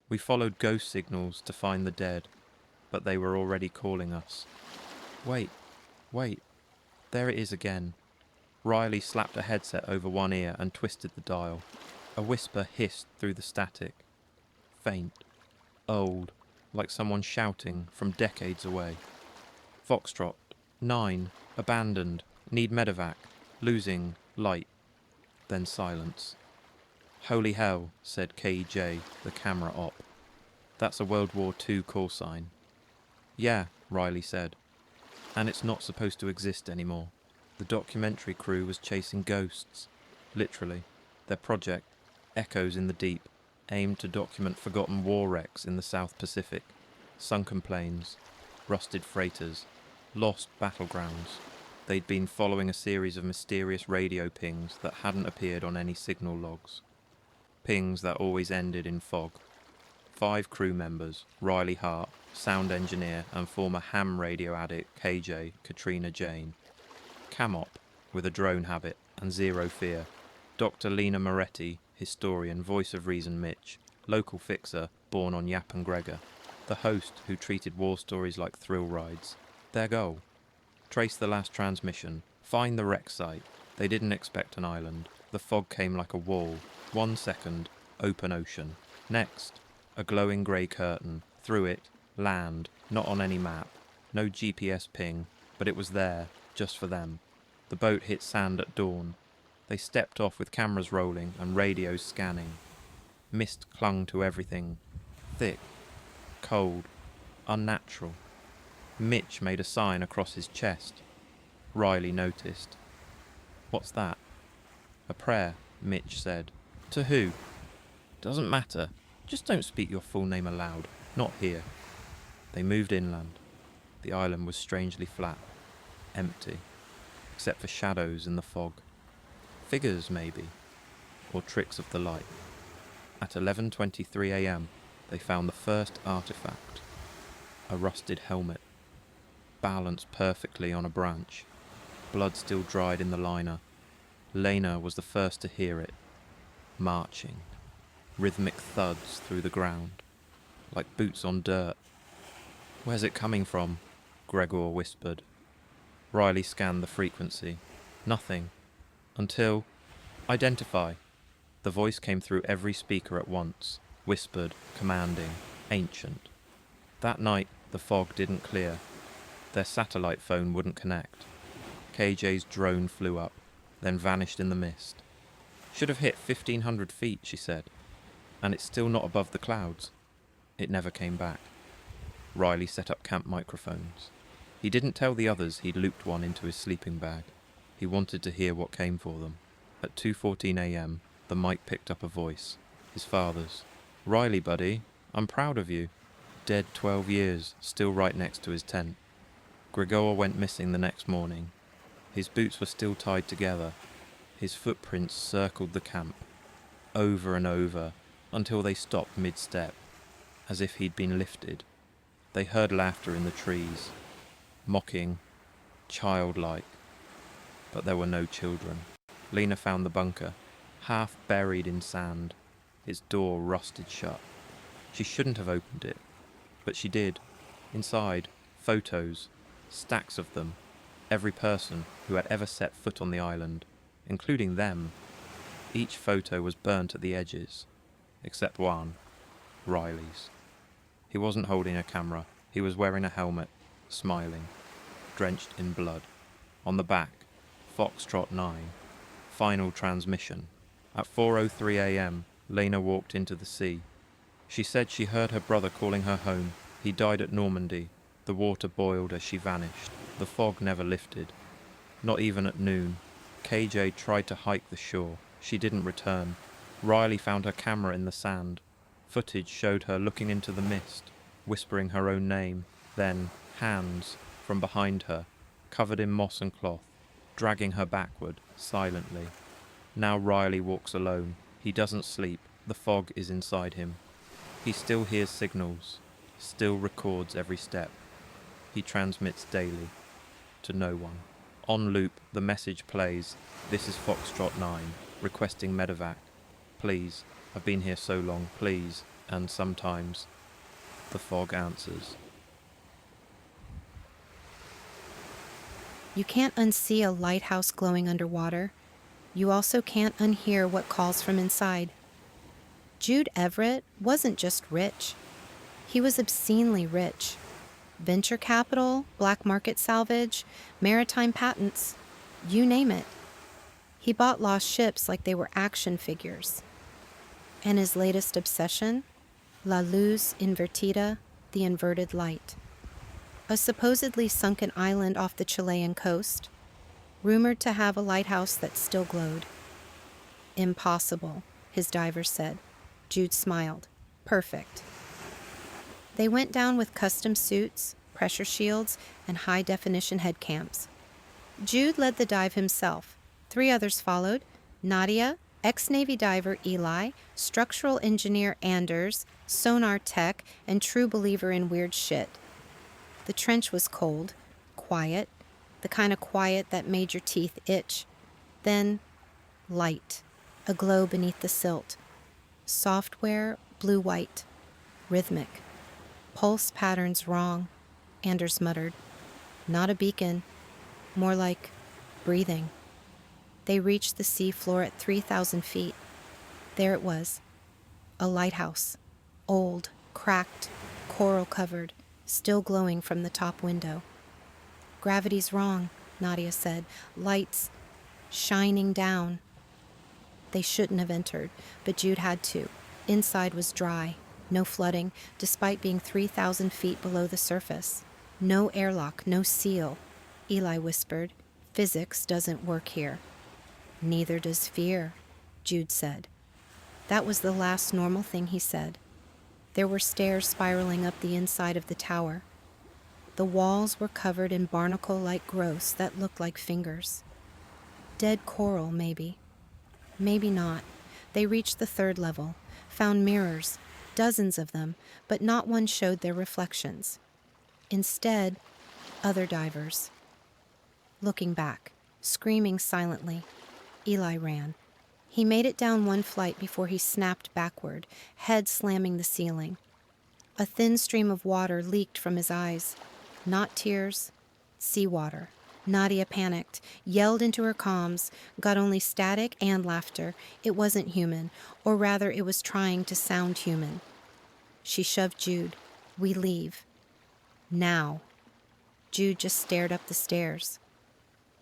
We followed ghost signals to find the dead, but they were already calling us. Wait, wait, there it is again. Riley slapped a headset over one ear and twisted the dial. A whisper hissed through the static. Faint, old, like someone shouting from decades away. Foxtrot, 9, abandoned, need medevac, losing, light. Then silence. Holy hell, said KJ, the camera op. That's a World War II call sign. Yeah, Riley said. And it's not supposed to exist anymore. The documentary crew was chasing ghosts. Literally. Their project, Echoes in the Deep, aimed to document forgotten war wrecks in the South Pacific, sunken planes, rusted freighters, lost battlegrounds. They'd been following a series of mysterious radio pings that hadn't appeared on any signal logs. Pings that always ended in fog. 5 crew members, Riley Hart, sound engineer and former ham radio addict KJ, Katrina Jane. Camop, with a drone habit and zero fear. Dr. Lena Moretti, historian, voice of reason Mitch, local fixer, born on Yap and Gregor. The host who treated war stories like thrill rides. Their goal? Trace the last transmission, find the wreck site. They didn't expect an island. The fog came like a wall. 1 second, open ocean. Next, a glowing grey curtain. Through it, land, not on any map. No GPS ping, but it was there, just for them. The boat hit sand at dawn. They stepped off with cameras rolling and radios scanning. Mist clung to everything. Thick, cold, unnatural. Mitch made a sign across his chest. Riley noticed. What's that? A prayer, Mitch said. To who? Doesn't matter. Just don't speak your full name aloud. Not here. They moved inland. The island was strangely flat. Empty. Except for shadows in the fog. Figures, maybe. Or tricks of the light. At 11:23 a.m, they found the first artifact. A rusted helmet. Balanced perfectly on a branch. Blood still dried in the liner. Lena was the first to hear it. Marching. Rhythmic thuds through the ground. Like boots on dirt. Where's it coming from? Gregor whispered. Riley scanned the frequency. Nothing. Until... Identify. The voice came through every speaker at once. Whispered, commanding, ancient. That night, the fog didn't clear. Their satellite phone wouldn't connect. KJ's drone flew up, then vanished in the mist. Should have hit 1,500 feet, she said. And it's still not above the clouds. It never came back. Riley set up camp microphones. He didn't tell the others he'd looped one into his sleeping bag. He wanted to hear what came for them. At 2:14 a.m, the mic picked up a voice. His father's. Riley, buddy, I'm proud of you. Dead 12 years, still right next to his tent. Gregor went missing the next morning. His boots were still tied together. His footprints circled the camp, over and over, until they stopped mid-step, as if he'd been lifted. They heard laughter in the trees, mocking, childlike, but there were no children. Lena found the bunker, half buried in sand, its door rusted shut. She shouldn't have opened it, but she did. Inside, photos, stacks of them, every person who had ever set foot on the island, including them. Each photo was burnt at the edges, except one, Riley's. He wasn't holding a camera, he was wearing a helmet, smiling, drenched in blood. On the back, Foxtrot 9, final transmission. At 4:03 a.m, Lena walked into the sea. She said she heard her brother calling her home. He died at Normandy. The water boiled as she vanished. The fog never lifted. Not even at noon. KJ tried to hike the shore. She didn't return. Riley found her camera in the sand. Footage showed her looking into the mist, whispering her own name. Then, hands, from behind her, covered in moss and cloth, dragging her backward, silently. Now Riley walks alone. He doesn't sleep. The fog is inside him. He still hears signals, still records every step. He transmits daily, to no one. On loop, the message plays, "This is Foxtrot 9, requesting medevac. Please, I've been here so long, please, and sometimes the fog answers. You can't unsee a lighthouse glowing underwater. You also can't unhear what calls from inside. Jude Everett wasn't just rich. He was obscenely rich. Venture capital, black market salvage, maritime patents, you name it. He bought lost ships like they were action figures. And his latest obsession? La Luz Invertida, the inverted light. A supposedly sunken island off the Chilean coast, rumored to have a lighthouse that still glowed. Impossible, his diver said. Jude smiled. Perfect. They went down with custom suits, pressure shields, and high-definition head cams. Jude led the dive himself. 3 others followed: Nadia, ex-Navy diver Eli, structural engineer Anders, sonar tech, and true believer in weird shit. The trench was cold, quiet, the kind of quiet that made your teeth itch. Then, light, a glow beneath the silt. Software, blue-white, rhythmic. Pulse patterns wrong, Anders muttered. Not a beacon, more like breathing. They reached the sea floor at 3,000 feet. There it was, a lighthouse, old, cracked, coral-covered, still glowing from the top window. Gravity's wrong, Nadia said. Lights shining down. They shouldn't have entered, but Jude had to. Inside was dry, no flooding, despite being 3,000 feet below the surface. No airlock, no seal. Eli whispered. Physics doesn't work here. Neither does fear, Jude said. That was the last normal thing he said. There were stairs spiraling up the inside of the tower. The walls were covered in barnacle-like growths that looked like fingers. Dead coral, maybe. Maybe not. They reached the 3rd level, found mirrors, dozens of them, but not one showed their reflections. Instead, other divers. Looking back, screaming silently, Eli ran. He made it down one flight before he snapped backward, head slamming the ceiling. A thin stream of water leaked from his eyes. Not tears, seawater. Nadia panicked, yelled into her comms, got only static and laughter. It wasn't human, or rather it was trying to sound human. She shoved Jude. We leave. Now. Jude just stared up the stairs.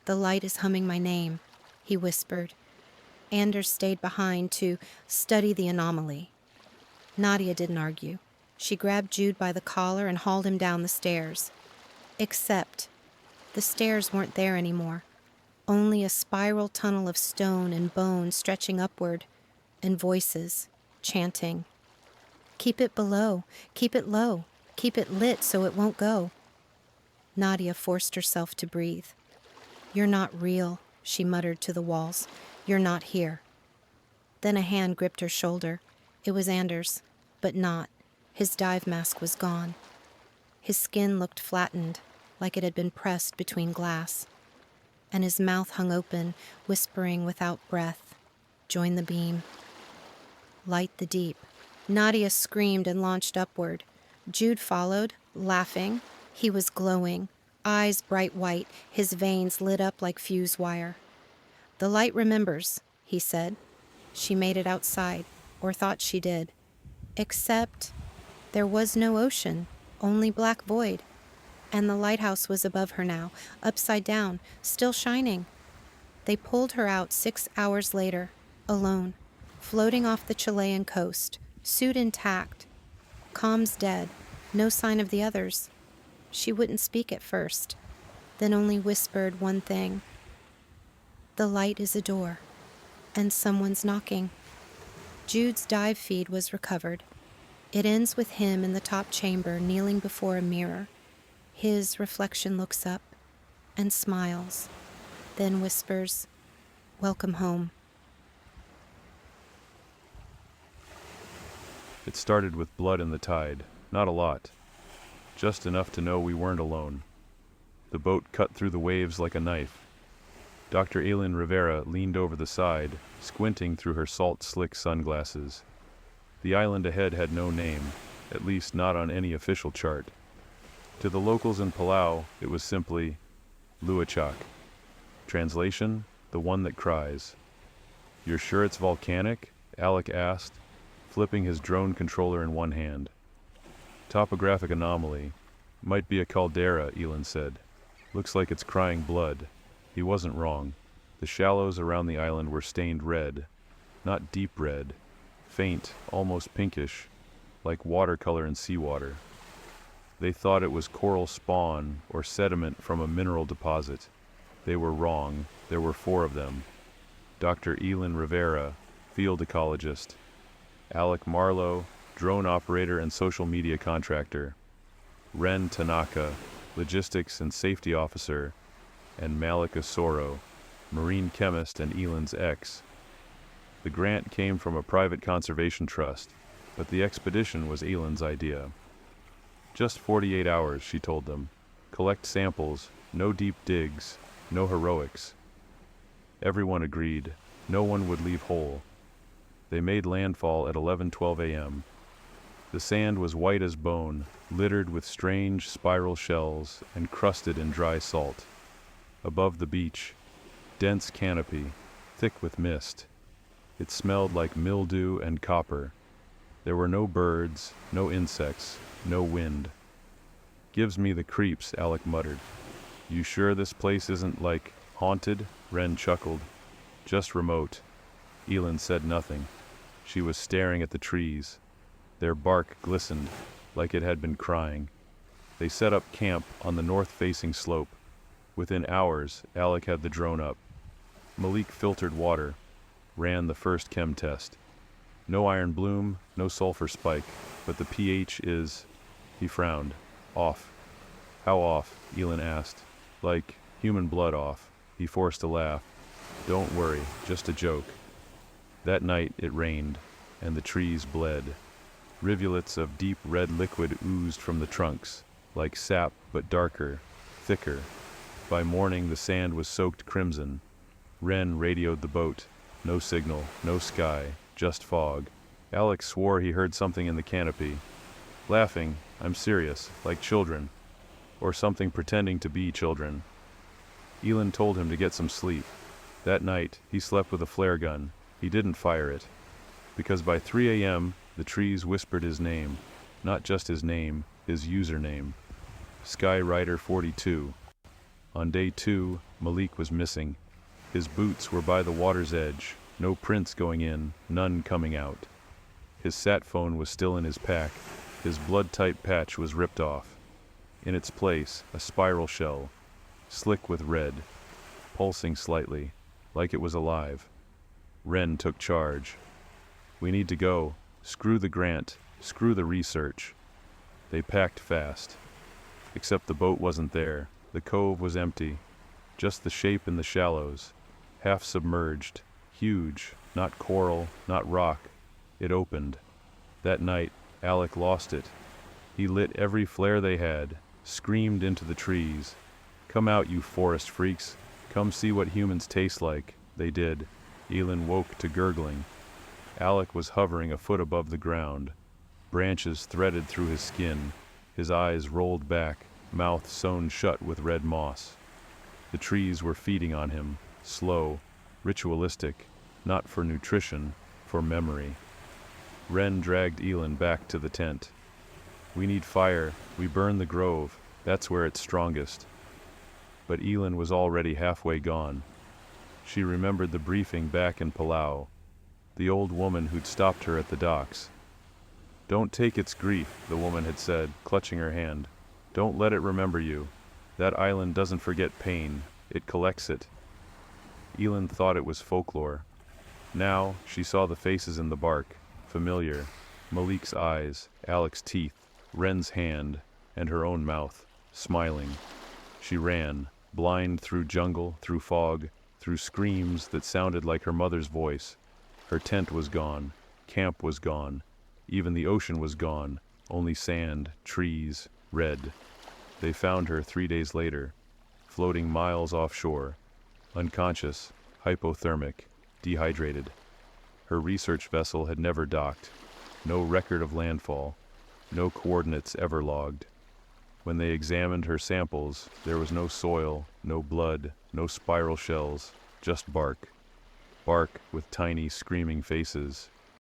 The light is humming my name, he whispered. Anders stayed behind to study the anomaly. Nadia didn't argue. She grabbed Jude by the collar and hauled him down the stairs. Except the stairs weren't there anymore. Only a spiral tunnel of stone and bone stretching upward, and voices, chanting. Keep it below, keep it low, keep it lit so it won't go. Nadia forced herself to breathe. You're not real, she muttered to the walls. You're not here. Then a hand gripped her shoulder. It was Anders, but not. His dive mask was gone. His skin looked flattened, like it had been pressed between glass. And his mouth hung open, whispering without breath. Join the beam. Light the deep. Nadia screamed and launched upward. Jude followed, laughing. He was glowing, eyes bright white, his veins lit up like fuse wire. The light remembers, he said. She made it outside, or thought she did. Except there was no ocean, only black void. And the lighthouse was above her now, upside down, still shining. They pulled her out 6 hours later, alone, floating off the Chilean coast, suit intact. Comms dead, no sign of the others. She wouldn't speak at first, then only whispered one thing. The light is a door, and someone's knocking. Jude's dive feed was recovered. It ends with him in the top chamber kneeling before a mirror. His reflection looks up and smiles, then whispers, "Welcome home." It started with blood in the tide, not a lot. Just enough to know we weren't alone. The boat cut through the waves like a knife. Dr. Aylin Rivera leaned over the side, squinting through her salt-slick sunglasses. The island ahead had no name, at least not on any official chart. To the locals in Palau, it was simply Luachak. Translation, the one that cries. "You're sure it's volcanic?" Alec asked, flipping his drone controller in one hand. "Topographic anomaly. Might be a caldera," Elin said. "Looks like it's crying blood." He wasn't wrong. The shallows around the island were stained red. Not deep red. Faint, almost pinkish, like watercolor in seawater. They thought it was coral spawn or sediment from a mineral deposit. They were wrong. There were 4 of them. Dr. Elin Rivera, field ecologist. Alec Marlowe, drone operator and social media contractor. Ren Tanaka, logistics and safety officer. And Malik Osoro, marine chemist and Elin's ex. The grant came from a private conservation trust, but the expedition was Elin's idea. "Just 48 hours," she told them. "Collect samples, no deep digs, no heroics." Everyone agreed. No one would leave whole. They made landfall at 11:12 a.m. The sand was white as bone, littered with strange spiral shells and crusted in dry salt. Above the beach, dense canopy, thick with mist. It smelled like mildew and copper. There were no birds, no insects, no wind. "Gives me the creeps," Alec muttered. "You sure this place isn't, like, haunted?" Ren chuckled. "Just remote." Elin said nothing. She was staring at the trees. Their bark glistened, like it had been crying. They set up camp on the north-facing slope. Within hours, Alec had the drone up. Malik filtered water, ran the first chem test. No iron bloom, no sulfur spike, but the pH is... He frowned. "Off." "How off?" Elin asked. "Like human blood off." He forced a laugh. "Don't worry, just a joke." That night it rained, and the trees bled. Rivulets of deep red liquid oozed from the trunks, like sap but darker, thicker. By morning the sand was soaked crimson. Ren radioed the boat. No signal, no sky, just fog. Alex swore he heard something in the canopy. Laughing, "I'm serious, like children." Or something pretending to be children. Elin told him to get some sleep. That night, he slept with a flare gun. He didn't fire it. Because by 3 a.m., the trees whispered his name. Not just his name, his username. Skyrider 42. On day 2, Malik was missing. His boots were by the water's edge. No prints going in, none coming out. His sat phone was still in his pack. His blood-type patch was ripped off. In its place, a spiral shell, slick with red, pulsing slightly, like it was alive. Ren took charge. "We need to go. Screw the grant. Screw the research." They packed fast. Except the boat wasn't there. The cove was empty. Just the shape in the shallows. Half submerged. Huge. Not coral, not rock. It opened. That night, Alec lost it. He lit every flare they had, screamed into the trees. "Come out, you forest freaks. Come see what humans taste like." They did. Elin woke to gurgling. Alec was hovering a foot above the ground. Branches threaded through his skin. His eyes rolled back, mouth sewn shut with red moss. The trees were feeding on him, slow, ritualistic, not for nutrition, for memory. Ren dragged Elin back to the tent. "We need fire. We burn the grove. That's where it's strongest." But Elin was already halfway gone. She remembered the briefing back in Palau, the old woman who'd stopped her at the docks. "Don't take its grief," the woman had said, clutching her hand. "Don't let it remember you. That island doesn't forget pain. It collects it." Elin thought it was folklore. Now she saw the faces in the bark, familiar. Malik's eyes, Alec's teeth, Ren's hand, and her own mouth, smiling. She ran, blind through jungle, through fog, through screams that sounded like her mother's voice. Her tent was gone. Camp was gone. Even the ocean was gone. Only sand, trees, red. They found her 3 days later, floating miles offshore, unconscious, hypothermic, dehydrated. Her research vessel had never docked. no record of landfall, no coordinates ever logged. When they examined her samples, there was no soil, no blood, no spiral shells, just bark. Bark with tiny, screaming faces,